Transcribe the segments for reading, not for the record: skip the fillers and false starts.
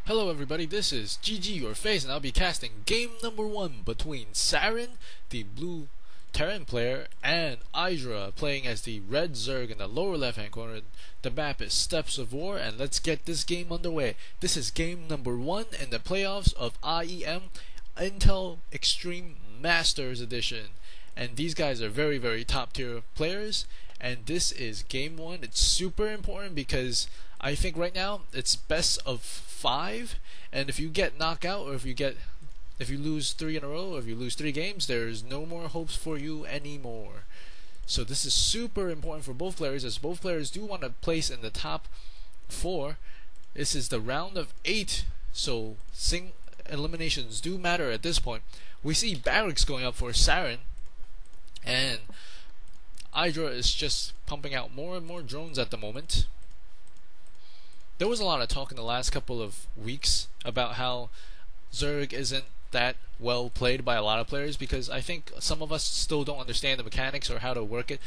Hello everybody, this is ggurface and I'll be casting game number 1 between Saren, the blue Terran player, and IdrA playing as the red Zerg in the lower left hand corner. The map is Steppes of War, and let's get this game underway. This is game number 1 in the playoffs of IEM Intel Extreme Masters Edition. And these guys are very top tier players, and this is game 1. It's super important because I think right now it's best of 5, and if you get knocked out, or if you lose 3 in a row, or if you lose 3 games, there's no more hopes for you anymore. So this is super important for both players, as both players do want to place in the top 4. This is the round of 8, so eliminations do matter at this point. We see barracks going up for Saren, and IdrA is just pumping out more and more drones at the moment. There was a lot of talk in the last couple of weeks about how Zerg isn't that well played by a lot of players, because I think some of us still don't understand the mechanics or how to work it.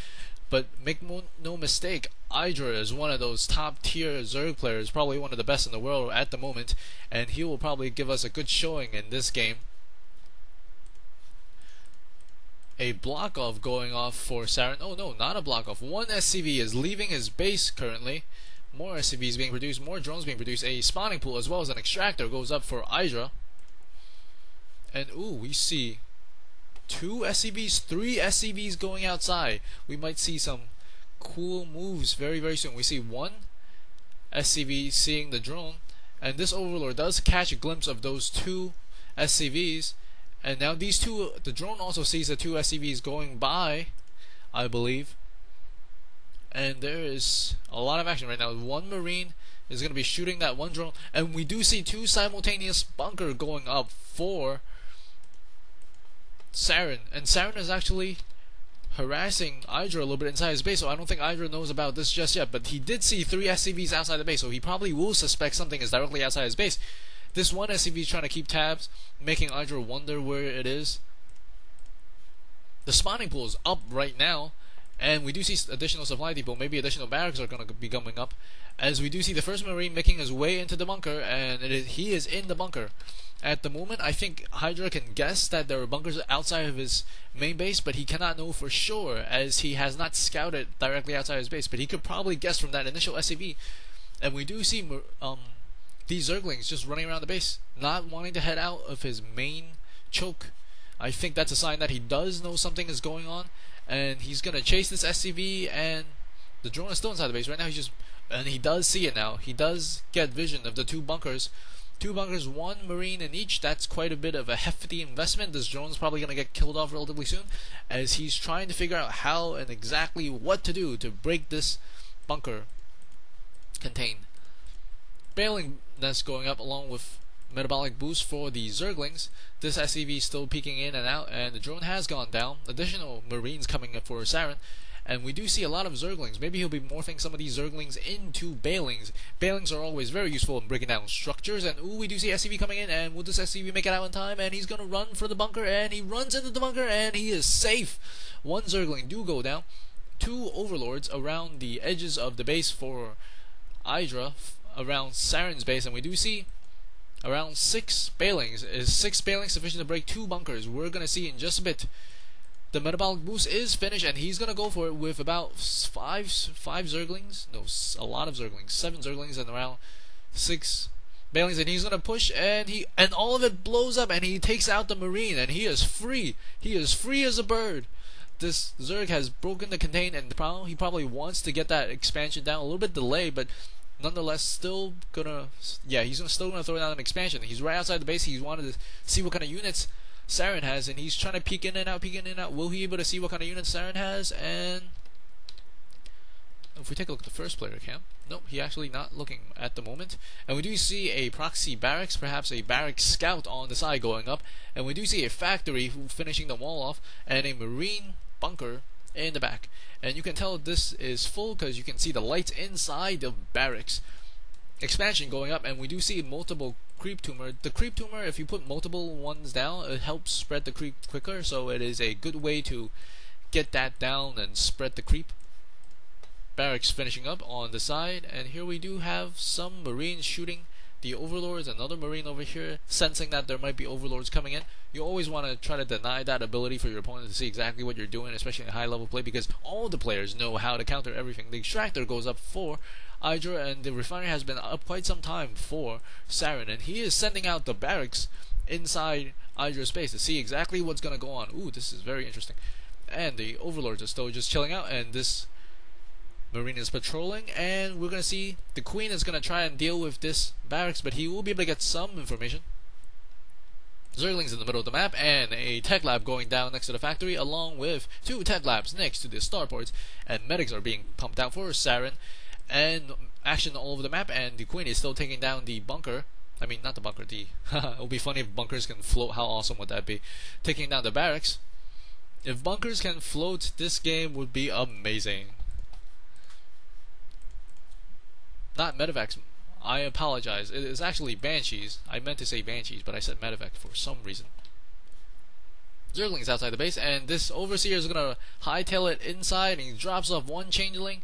But make no mistake, IdrA is one of those top tier Zerg players, probably one of the best in the world at the moment, and he will probably give us a good showing in this game. A block off going off for Saren. Oh no, not a block off. One SCV is leaving his base currently. More SCVs being produced, more drones being produced. A spawning pool as well as an extractor goes up for IdrA. And ooh, we see 2 SCVs, 3 SCVs going outside. We might see some cool moves very soon. We see 1 SCV seeing the drone, and this Overlord does catch a glimpse of those 2 SCVs. And now these 2, the drone also sees the 2 SCVs going by, I believe. And there is a lot of action right now. 1 Marine is going to be shooting that 1 drone, and we do see 2 simultaneous bunker going up for Saren. And Saren is actually harassing IdrA a little bit inside his base, so I don't think IdrA knows about this just yet. But he did see 3 SCVs outside the base, so he probably will suspect something is directly outside his base. This 1 SCV is trying to keep tabs, making IdrA wonder where it is. The spawning pool is up right now, and we do see additional supply depot. Maybe additional barracks are going to be coming up, as we do see the first Marine making his way into the bunker, and he is in the bunker. At the moment, I think IdrA can guess that there are bunkers outside of his main base, but he cannot know for sure, as he has not scouted directly outside his base. But he could probably guess from that initial SCV. And we do see these Zerglings just running around the base, not wanting to head out of his main choke. I think that's a sign that he does know something is going on, and he's gonna chase this SCV. And the drone is still inside the base right now. And he does see it now. He does get vision of the 2 bunkers. 2 bunkers, 1 Marine in each. That's quite a bit of a hefty investment. This drone's probably gonna get killed off relatively soon, as he's trying to figure out how and exactly what to do to break this bunker contain. Bailing nest going up along with metabolic boost for the Zerglings. This SCV is still peeking in and out, and the drone has gone down. Additional Marines coming up for Saren, and we do see a lot of Zerglings. Maybe he'll be morphing some of these Zerglings into Bailings. Bailings are always very useful in breaking down structures, and ooh, we do see SCV coming in, and will this SCV make it out in time? And he's gonna run for the bunker, and he runs into the bunker, and he is safe. 1 Zergling do go down. 2 Overlords around the edges of the base for IdrA, around Saren's base, and we do see around 6 Bailings. Is 6 Bailings sufficient to break 2 bunkers? We're gonna see in just a bit. The metabolic boost is finished, and he's gonna go for it with about 5 Zerglings. No, a lot of Zerglings. 7 Zerglings and around 6 Bailings, and he's gonna push, and all of it blows up, and he takes out the Marine, and he is free. He is free as a bird. This Zerg has broken the contain, and he probably wants to get that expansion down. A little bit delayed, but nonetheless, still gonna, he's still gonna throw down an expansion. He's right outside the base. He wanted to see what kind of units Saren has, and he's trying to peek in and out. Will he be able to see what kind of units Saren has? And if we take a look at the first player cam, nope, he actually not looking at the moment. And we do see a proxy barracks, perhaps a barracks scout on the side going up, and we do see a factory finishing the wall off, and a Marine bunker in the back. And you can tell this is full because you can see the lights inside the barracks. Expansion going up, and we do see multiple creep tumor. The creep tumor, if you put multiple ones down, it helps spread the creep quicker, so it is a good way to get that down and spread the creep. Barracks finishing up on the side, and here we do have some Marines shooting the overlords, another marine over here, sensing that there might be overlords coming in. You always want to try to deny that ability for your opponent to see exactly what you're doing, especially in high level play, because all the players know how to counter everything. The extractor goes up for IdrA, and the refinery has been up quite some time for Sarens, and he is sending out the barracks inside IdrA space to see exactly what's going to go on. Ooh, this is very interesting. And the overlords are still just chilling out, and this marine is patrolling, and we're going to see the queen is going to try and deal with this barracks, but he will be able to get some information. Zerglings in the middle of the map, and a tech lab going down next to the factory, along with 2 tech labs next to the starports, and medics are being pumped out for Sarens, and action all over the map, and the queen is still taking down the bunker. I mean, not the bunker, the it would be funny if bunkers can float. How awesome would that be? Taking down the barracks. If bunkers can float, this game would be amazing. Not medevacs. I apologize. It is actually banshees. I meant to say banshees, but I said medevac for some reason. Zerglings outside the base, and this overseer is gonna hightail it inside, and he drops off 1 changeling.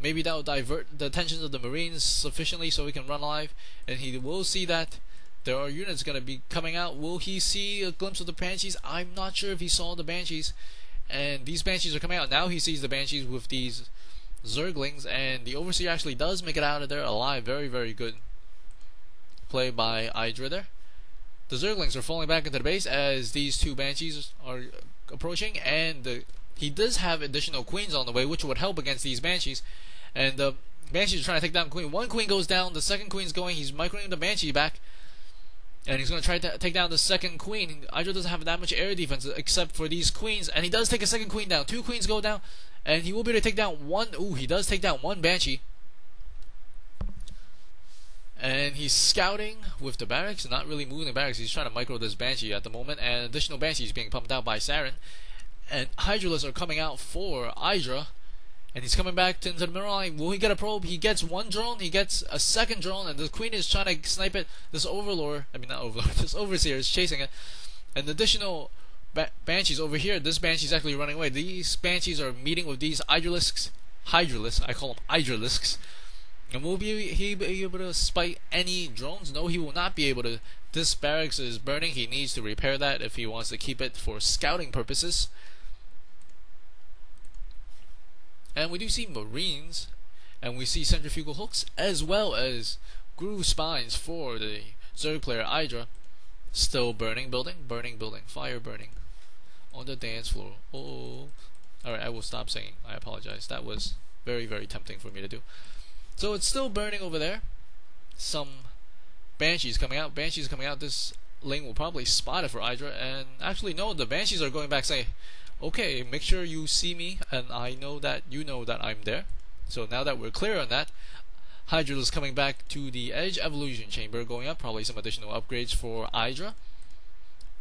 Maybe that will divert the attention of the marines sufficiently so he can run alive, and he will see that there are units going to be coming out. Will he see a glimpse of the banshees? I'm not sure if he saw the banshees, and these banshees are coming out. Now he sees the banshees with these Zerglings, and the overseer actually does make it out of there alive. Very, very good play by IdrA there. The Zerglings are falling back into the base as these 2 banshees are approaching, and he does have additional queens on the way, which would help against these banshees. And the banshees are trying to take down the queen. 1 queen goes down, the 2nd queen's going. He's microing the banshee back, and he's going to try to take down the 2nd queen. IdrA doesn't have that much air defense except for these queens, and he does take a 2nd queen down. 2 queens go down, and he will be able to take down 1. Ooh, he does take down 1 banshee. And he's scouting with the barracks, not really moving the barracks. He's trying to micro this banshee at the moment, and additional banshees being pumped out by Sarens. And hydralists are coming out for IdrA, and he's coming back into the middle line. Will he get a probe? He gets 1 drone, he gets a 2nd drone, and the queen is trying to snipe it. This overlord, I mean not overlord, this overseer is chasing it. And additional banshees over here. This banshee is actually running away. These banshees are meeting with these hydralisks, I call them hydralisks. And will he be able to spite any drones? No, he will not be able to. This barracks is burning. He needs to repair that if he wants to keep it for scouting purposes. And we do see marines, and we see centrifugal hooks, as well as groove spines for the Zerg player IdrA. Still burning building, fire burning on the dance floor. Oh, alright, I will stop singing. I apologize. That was very, very tempting for me to do. So it's still burning over there. Some banshees coming out. This lane will probably spot it for IdrA, and actually no, the banshees are going back saying, okay, make sure you see me, and I know that you know that I'm there. So now that we're clear on that, Hydra is coming back to the Edge Evolution Chamber, going up, probably some additional upgrades for IdrA.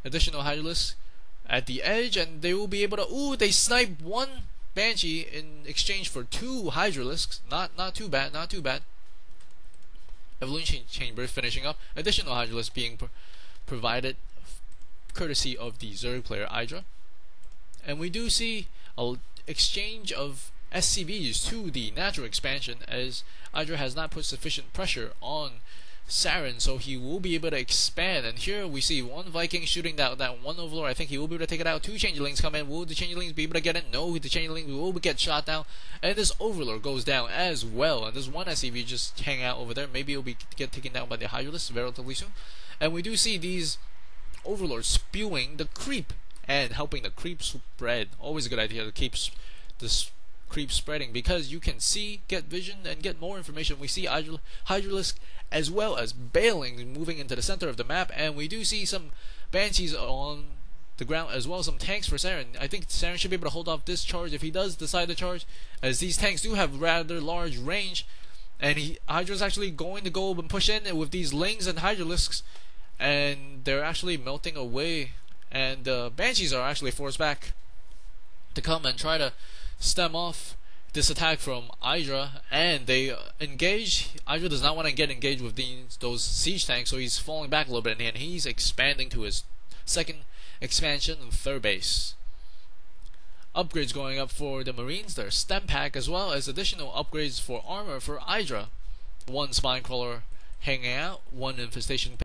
Additional Hydralisk at the edge, and they will be able to, ooh, they sniped 1 Banshee in exchange for 2 Hydralisks. Not too bad. Evolution Chamber finishing up. Additional Hydralisk being provided courtesy of the Zerg player IdrA. And we do see an exchange of SCVs to the natural expansion, as IdrA has not put sufficient pressure on Sarens, so he will be able to expand. And here we see 1 Viking shooting that 1 Overlord. I think he will be able to take it out. 2 Changelings come in. Will the Changelings be able to get in? No, the Changelings will get shot down. And this Overlord goes down as well. And there's 1 SCV just hanging out over there. Maybe he'll get taken down by the Hydralisk relatively soon. And we do see these Overlords spewing the creep and helping the creep spread. Always a good idea to keep this creep spreading, because you can see, get vision, and get more information. We see Hydralisk as well as bailing moving into the center of the map, and we do see some Banshees on the ground as well, some tanks for Sarens. I think Sarens should be able to hold off this charge if he does decide to charge, as these tanks do have rather large range, and Hydra's actually going to go and push in with these Lings and Hydralisks, and they're actually melting away, and the Banshees are actually forced back to come and try to stem off this attack from IdrA, and they engage. IdrA does not want to get engaged with those siege tanks, so he's falling back a little bit, and he's expanding to his 2nd expansion and 3rd base. Upgrades going up for the Marines, their stem pack, as well as additional upgrades for armor for IdrA. 1 spine crawler hanging out, one infestation.